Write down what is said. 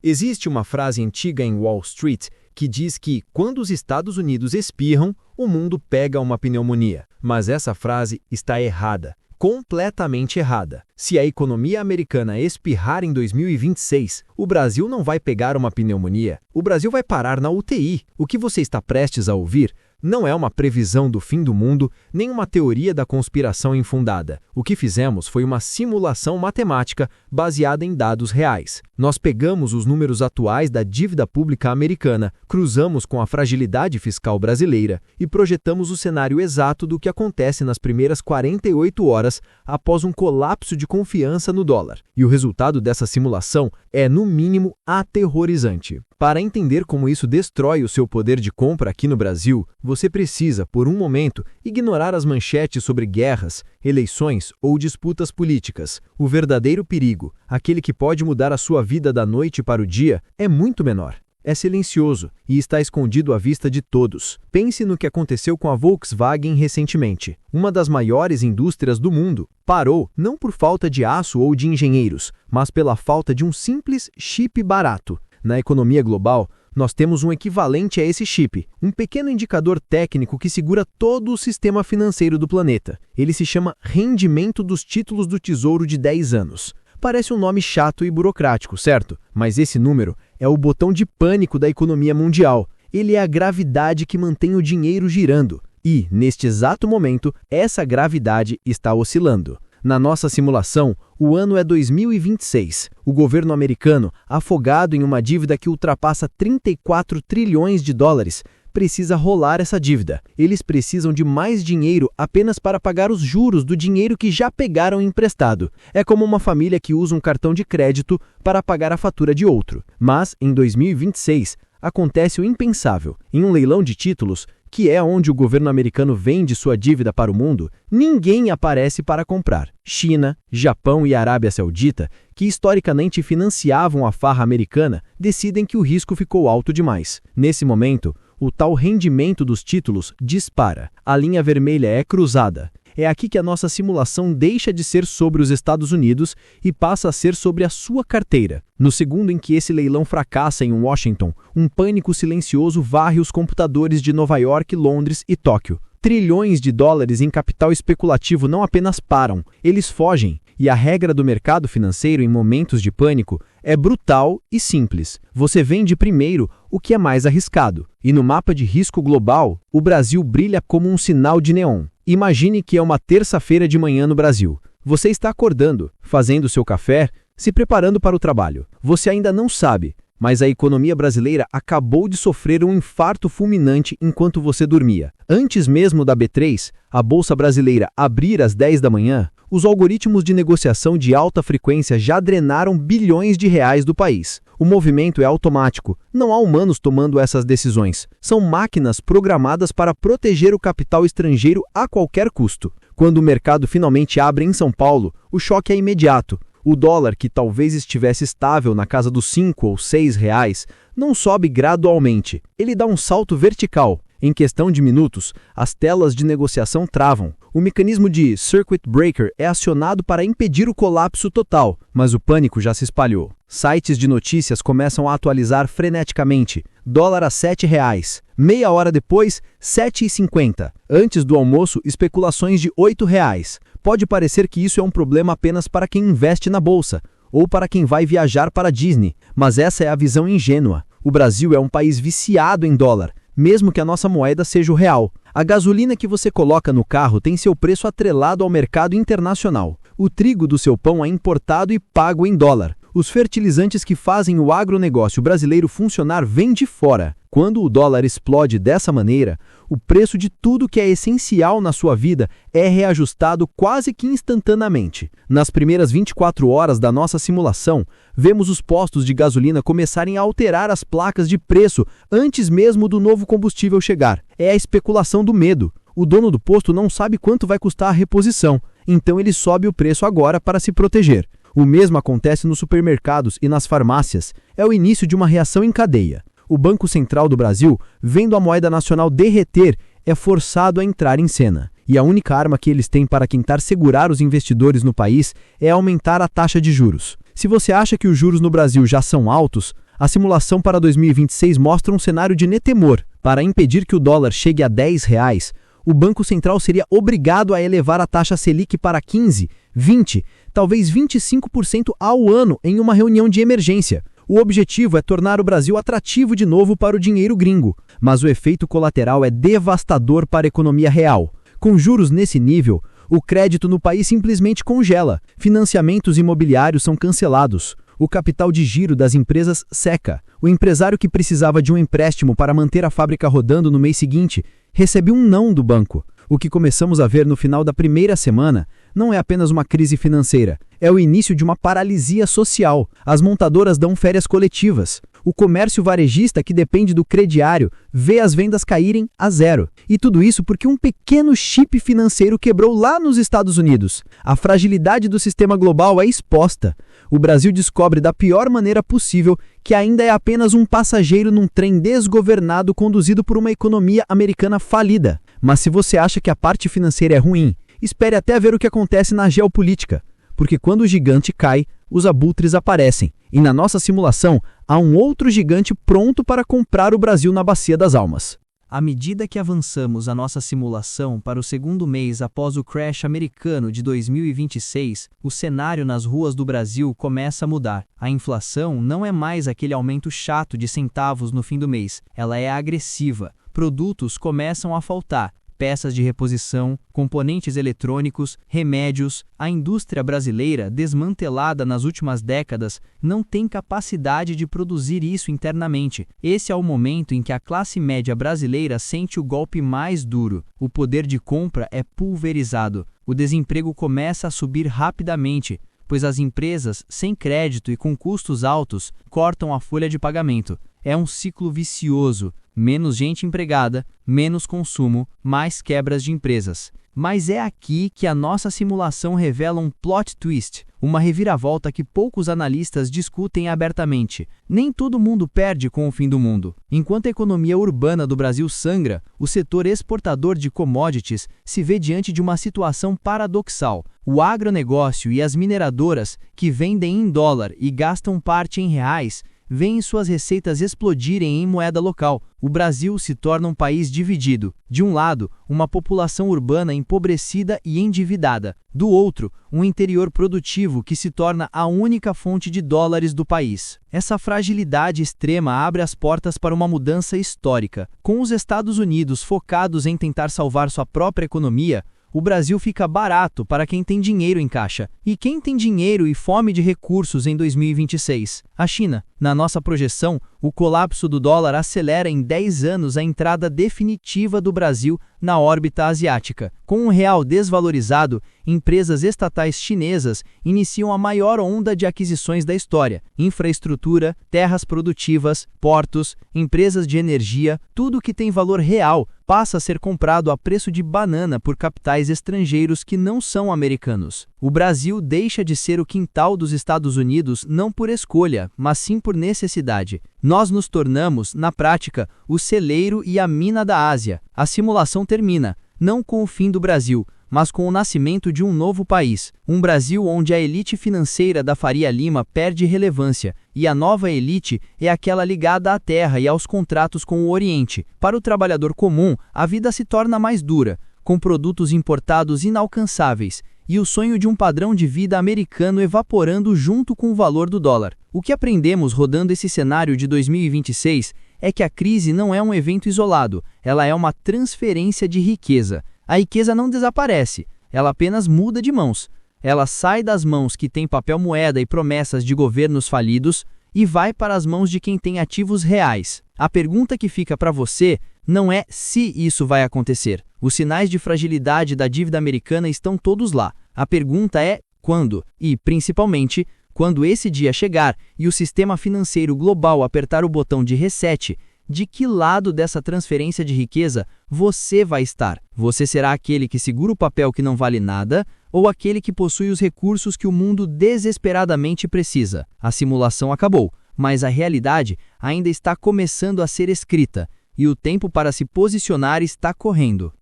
Existe uma frase antiga em Wall Street que diz que, quando os Estados Unidos espirram, o mundo pega uma pneumonia. Mas essa frase está errada. Completamente errada. Se a economia americana espirrar em 2026, o Brasil não vai pegar uma pneumonia. O Brasil vai parar na UTI. O que você está prestes a ouvir não é uma previsão do fim do mundo, nem uma teoria da conspiração infundada. O que fizemos foi uma simulação matemática baseada em dados reais. Nós pegamos os números atuais da dívida pública americana, cruzamos com a fragilidade fiscal brasileira e projetamos o cenário exato do que acontece nas primeiras 48 horas após um colapso de confiança no dólar. E o resultado dessa simulação é, no mínimo, aterrorizante. Para entender como isso destrói o seu poder de compra aqui no Brasil, você precisa, por um momento, ignorar as manchetes sobre guerras, eleições ou disputas políticas. O verdadeiro perigo, aquele que pode mudar a sua vida da noite para o dia, é muito menor. É silencioso e está escondido à vista de todos. Pense no que aconteceu com a Volkswagen recentemente. Uma das maiores indústrias do mundo parou não por falta de aço ou de engenheiros, mas pela falta de um simples chip barato. Na economia global, nós temos um equivalente a esse chip, um pequeno indicador técnico que segura todo o sistema financeiro do planeta. Ele se chama rendimento dos títulos do Tesouro de 10 anos. Parece um nome chato e burocrático, certo? Mas esse número é o botão de pânico da economia mundial. Ele é a gravidade que mantém o dinheiro girando. E, neste exato momento, essa gravidade está oscilando. Na nossa simulação, o ano é 2026. O governo americano, afogado em uma dívida que ultrapassa 34 trilhões de dólares, precisa rolar essa dívida. Eles precisam de mais dinheiro apenas para pagar os juros do dinheiro que já pegaram emprestado. É como uma família que usa um cartão de crédito para pagar a fatura de outro. Mas, em 2026, acontece o impensável. Em um leilão de títulos, que é onde o governo americano vende sua dívida para o mundo, ninguém aparece para comprar. China, Japão e Arábia Saudita, que historicamente financiavam a farra americana, decidem que o risco ficou alto demais. Nesse momento, o tal rendimento dos títulos dispara. A linha vermelha é cruzada. É aqui que a nossa simulação deixa de ser sobre os Estados Unidos e passa a ser sobre a sua carteira. No segundo em que esse leilão fracassa em Washington, um pânico silencioso varre os computadores de Nova York, Londres e Tóquio. Trilhões de dólares em capital especulativo não apenas param, eles fogem. E a regra do mercado financeiro em momentos de pânico é brutal e simples. Você vende primeiro o que é mais arriscado. E no mapa de risco global, o Brasil brilha como um sinal de neon. Imagine que é uma terça-feira de manhã no Brasil. Você está acordando, fazendo seu café, se preparando para o trabalho. Você ainda não sabe, mas a economia brasileira acabou de sofrer um infarto fulminante enquanto você dormia. Antes mesmo da B3, a Bolsa Brasileira, abrir às 10 da manhã, os algoritmos de negociação de alta frequência já drenaram bilhões de reais do país. O movimento é automático, não há humanos tomando essas decisões. São máquinas programadas para proteger o capital estrangeiro a qualquer custo. Quando o mercado finalmente abre em São Paulo, o choque é imediato. O dólar, que talvez estivesse estável na casa dos 5 ou 6 reais, não sobe gradualmente. Ele dá um salto vertical. Em questão de minutos, as telas de negociação travam. O mecanismo de circuit breaker é acionado para impedir o colapso total, mas o pânico já se espalhou. Sites de notícias começam a atualizar freneticamente. Dólar a 7 reais. Meia hora depois, 7,50. Antes do almoço, especulações de 8 reais. Pode parecer que isso é um problema apenas para quem investe na bolsa, ou para quem vai viajar para a Disney, mas essa é a visão ingênua. O Brasil é um país viciado em dólar, mesmo que a nossa moeda seja o real. A gasolina que você coloca no carro tem seu preço atrelado ao mercado internacional. O trigo do seu pão é importado e pago em dólar. Os fertilizantes que fazem o agronegócio brasileiro funcionar vêm de fora. Quando o dólar explode dessa maneira, o preço de tudo que é essencial na sua vida é reajustado quase que instantaneamente. Nas primeiras 24 horas da nossa simulação, vemos os postos de gasolina começarem a alterar as placas de preço antes mesmo do novo combustível chegar. É a especulação do medo. O dono do posto não sabe quanto vai custar a reposição, então ele sobe o preço agora para se proteger. O mesmo acontece nos supermercados e nas farmácias. É o início de uma reação em cadeia. O Banco Central do Brasil, vendo a moeda nacional derreter, é forçado a entrar em cena. E a única arma que eles têm para tentar segurar os investidores no país é aumentar a taxa de juros. Se você acha que os juros no Brasil já são altos, A simulação para 2026 mostra um cenário de temor. Para impedir que o dólar chegue a R$ 10, o Banco Central seria obrigado a elevar a taxa Selic para 15%, 20%, talvez 25% ao ano em uma reunião de emergência. O objetivo é tornar o Brasil atrativo de novo para o dinheiro gringo, mas o efeito colateral é devastador para a economia real. Com juros nesse nível, o crédito no país simplesmente congela, financiamentos imobiliários são cancelados, o capital de giro das empresas seca. O empresário que precisava de um empréstimo para manter a fábrica rodando no mês seguinte recebe um não do banco. O que começamos a ver no final da primeira semana não é apenas uma crise financeira, é o início de uma paralisia social. As montadoras dão férias coletivas. O comércio varejista, que depende do crediário, vê as vendas caírem a zero. E tudo isso porque um pequeno chip financeiro quebrou lá nos Estados Unidos. A fragilidade do sistema global é exposta. O Brasil descobre da pior maneira possível que ainda é apenas um passageiro num trem desgovernado conduzido por uma economia americana falida. Mas se você acha que a parte financeira é ruim, espere até ver o que acontece na geopolítica, porque quando o gigante cai, os abutres aparecem. E na nossa simulação, há um outro gigante pronto para comprar o Brasil na Bacia das Almas. À medida que avançamos a nossa simulação para o segundo mês após o crash americano de 2026, o cenário nas ruas do Brasil começa a mudar. A inflação não é mais aquele aumento chato de centavos no fim do mês, ela é agressiva. Produtos começam a faltar. Peças de reposição, componentes eletrônicos, remédios. A indústria brasileira, desmantelada nas últimas décadas, não tem capacidade de produzir isso internamente. Esse é o momento em que a classe média brasileira sente o golpe mais duro. O poder de compra é pulverizado. O desemprego começa a subir rapidamente, pois as empresas, sem crédito e com custos altos, cortam a folha de pagamento. É um ciclo vicioso. Menos gente empregada, menos consumo, mais quebras de empresas. Mas é aqui que a nossa simulação revela um plot twist, uma reviravolta que poucos analistas discutem abertamente. Nem todo mundo perde com o fim do mundo. Enquanto a economia urbana do Brasil sangra, o setor exportador de commodities se vê diante de uma situação paradoxal. O agronegócio e as mineradoras, que vendem em dólar e gastam parte em reais, veem suas receitas explodirem em moeda local. O Brasil se torna um país dividido. De um lado, uma população urbana empobrecida e endividada. Do outro, um interior produtivo que se torna a única fonte de dólares do país. Essa fragilidade extrema abre as portas para uma mudança histórica. Com os Estados Unidos focados em tentar salvar sua própria economia, o Brasil fica barato para quem tem dinheiro em caixa. E quem tem dinheiro e fome de recursos em 2026? A China. Na nossa projeção, o colapso do dólar acelera em 10 anos a entrada definitiva do Brasil na órbita asiática. Com um real desvalorizado, empresas estatais chinesas iniciam a maior onda de aquisições da história. Infraestrutura, terras produtivas, portos, empresas de energia, tudo que tem valor real passa a ser comprado a preço de banana por capitais estrangeiros que não são americanos. O Brasil deixa de ser o quintal dos Estados Unidos não por escolha, mas sim por necessidade. Nós nos tornamos, na prática, o celeiro e a mina da Ásia. A simulação termina, não com o fim do Brasil, mas com o nascimento de um novo país. Um Brasil onde a elite financeira da Faria Lima perde relevância, e a nova elite é aquela ligada à terra e aos contratos com o Oriente. Para o trabalhador comum, a vida se torna mais dura, com produtos importados inalcançáveis, e o sonho de um padrão de vida americano evaporando junto com o valor do dólar. O que aprendemos rodando esse cenário de 2026 é que a crise não é um evento isolado, ela é uma transferência de riqueza. A riqueza não desaparece, ela apenas muda de mãos. Ela sai das mãos que têm papel moeda e promessas de governos falidos e vai para as mãos de quem tem ativos reais. A pergunta que fica para você não é se isso vai acontecer. Os sinais de fragilidade da dívida americana estão todos lá. A pergunta é quando e, principalmente, quando esse dia chegar e o sistema financeiro global apertar o botão de reset, de que lado dessa transferência de riqueza você vai estar? Você será aquele que segura o papel que não vale nada ou aquele que possui os recursos que o mundo desesperadamente precisa? A simulação acabou, mas a realidade ainda está começando a ser escrita e o tempo para se posicionar está correndo.